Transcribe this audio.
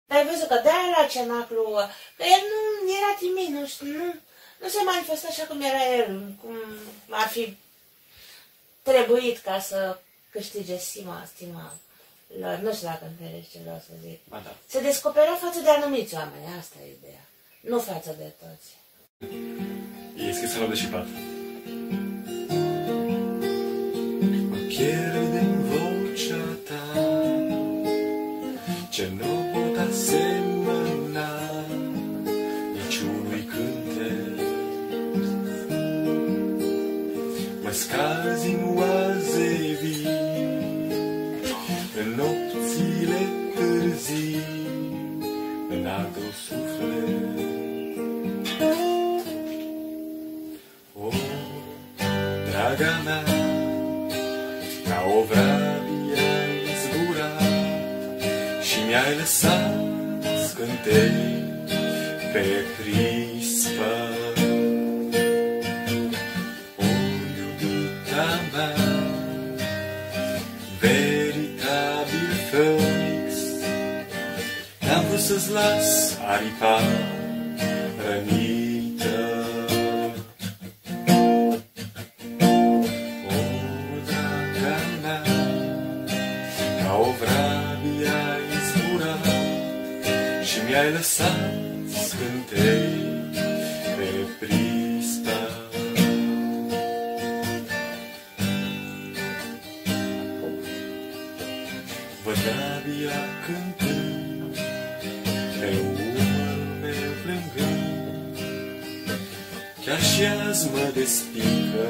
Dar ai văzut că de-aia la cenaclu, că el nu era timid, nu se manifesta așa cum era el, cum ar fi trebuit ca să câștige stima lor. Nu știu dacă înțelegi ce vreau să zic. Ba da. Se descoperă față de anumiți oameni, asta e ideea. Nu față de toți. E scrisă la și patru. Mă pierd în vocea ta, ce nu pot asemăna niciunui cântec. Mă scazi în oaze vii, în nopțile târzii, în altru suflet. O, draga mea, ca o vrabie ai zburat și mi-ai lăsat scântei pe prispă. O, iubita mea, veritabil Phoenix, n-am vrut să-ți las aripa rănită. O, draga mea, ca o vrabie ai zburat și mi-ai lăsat scântei pe prispa. Văd rabia cântând, pe umărul meu plângând, chiar și azi mă despică